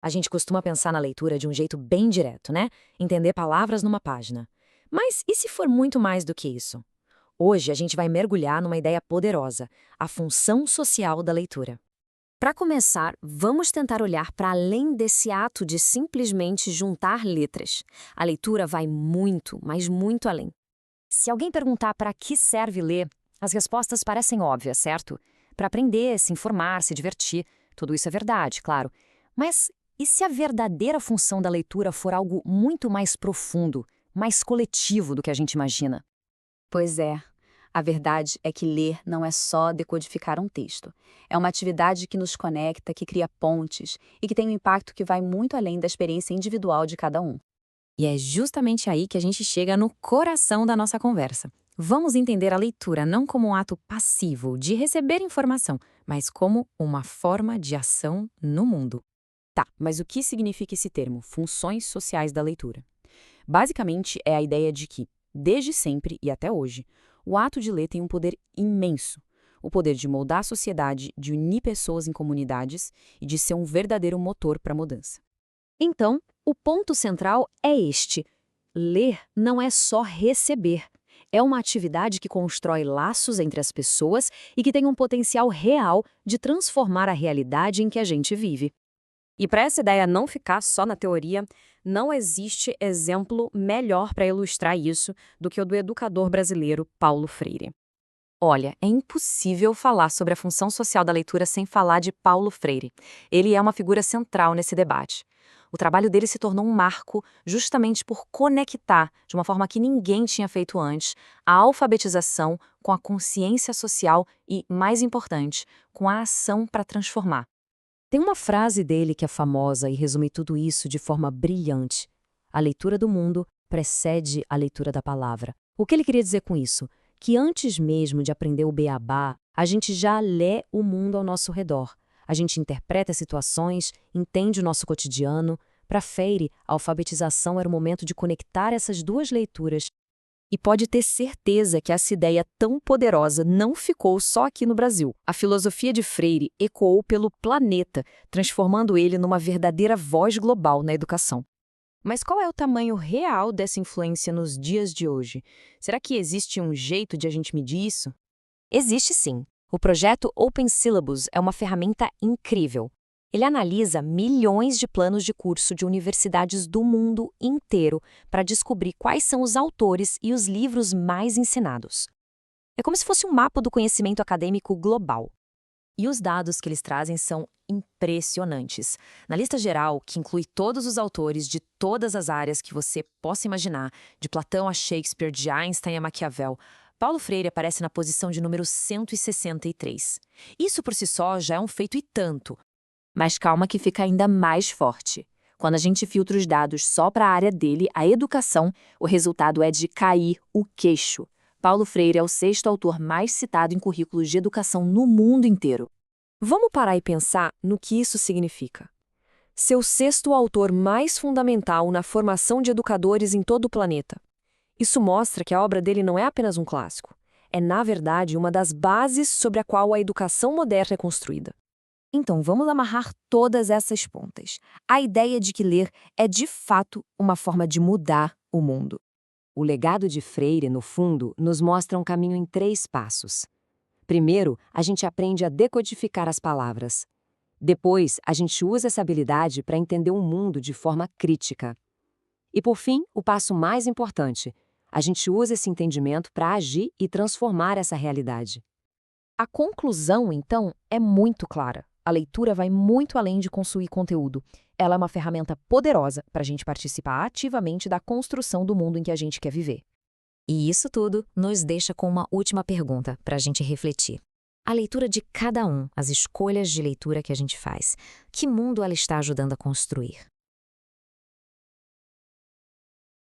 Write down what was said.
A gente costuma pensar na leitura de um jeito bem direto, né? Entender palavras numa página. Mas e se for muito mais do que isso? Hoje a gente vai mergulhar numa ideia poderosa, a função social da leitura. Para começar, vamos tentar olhar para além desse ato de simplesmente juntar letras. A leitura vai muito, mas muito além. Se alguém perguntar para que serve ler, as respostas parecem óbvias, certo? Para aprender, se informar, se divertir. Tudo isso é verdade, claro. Mas e se a verdadeira função da leitura for algo muito mais profundo, mais coletivo do que a gente imagina? Pois é, a verdade é que ler não é só decodificar um texto. É uma atividade que nos conecta, que cria pontes e que tem um impacto que vai muito além da experiência individual de cada um. E é justamente aí que a gente chega no coração da nossa conversa. Vamos entender a leitura não como um ato passivo de receber informação, mas como uma forma de ação no mundo. Tá, mas o que significa esse termo, funções sociais da leitura? Basicamente, é a ideia de que, desde sempre e até hoje, o ato de ler tem um poder imenso. O poder de moldar a sociedade, de unir pessoas em comunidades e de ser um verdadeiro motor para a mudança. Então, o ponto central é este: ler não é só receber. É uma atividade que constrói laços entre as pessoas e que tem um potencial real de transformar a realidade em que a gente vive. E para essa ideia não ficar só na teoria, não existe exemplo melhor para ilustrar isso do que o do educador brasileiro Paulo Freire. Olha, é impossível falar sobre a função social da leitura sem falar de Paulo Freire. Ele é uma figura central nesse debate. O trabalho dele se tornou um marco justamente por conectar, de uma forma que ninguém tinha feito antes, a alfabetização com a consciência social e, mais importante, com a ação para transformar. Tem uma frase dele que é famosa e resume tudo isso de forma brilhante. A leitura do mundo precede a leitura da palavra. O que ele queria dizer com isso? Que antes mesmo de aprender o beabá, a gente já lê o mundo ao nosso redor. A gente interpreta situações, entende o nosso cotidiano. Para Freire, a alfabetização era o momento de conectar essas duas leituras. E pode ter certeza que essa ideia tão poderosa não ficou só aqui no Brasil. A filosofia de Freire ecoou pelo planeta, transformando ele numa verdadeira voz global na educação. Mas qual é o tamanho real dessa influência nos dias de hoje? Será que existe um jeito de a gente medir isso? Existe sim. O projeto Open Syllabus é uma ferramenta incrível. Ele analisa milhões de planos de curso de universidades do mundo inteiro para descobrir quais são os autores e os livros mais ensinados. É como se fosse um mapa do conhecimento acadêmico global. E os dados que eles trazem são impressionantes. Na lista geral, que inclui todos os autores de todas as áreas que você possa imaginar, de Platão a Shakespeare, de Einstein a Maquiavel, Paulo Freire aparece na posição de número 163. Isso por si só já é um feito e tanto. Mas calma que fica ainda mais forte. Quando a gente filtra os dados só para a área dele, a educação, o resultado é de cair o queixo. Paulo Freire é o sexto autor mais citado em currículos de educação no mundo inteiro. Vamos parar e pensar no que isso significa. Ser o sexto autor mais fundamental na formação de educadores em todo o planeta. Isso mostra que a obra dele não é apenas um clássico. É, na verdade, uma das bases sobre a qual a educação moderna é construída. Então, vamos amarrar todas essas pontas. A ideia de que ler é, de fato, uma forma de mudar o mundo. O legado de Freire, no fundo, nos mostra um caminho em 3 passos. Primeiro, a gente aprende a decodificar as palavras. Depois, a gente usa essa habilidade para entender o mundo de forma crítica. E, por fim, o passo mais importante, a gente usa esse entendimento para agir e transformar essa realidade. A conclusão, então, é muito clara. A leitura vai muito além de consumir conteúdo. Ela é uma ferramenta poderosa para a gente participar ativamente da construção do mundo em que a gente quer viver. E isso tudo nos deixa com uma última pergunta para a gente refletir. A leitura de cada um, as escolhas de leitura que a gente faz, que mundo ela está ajudando a construir?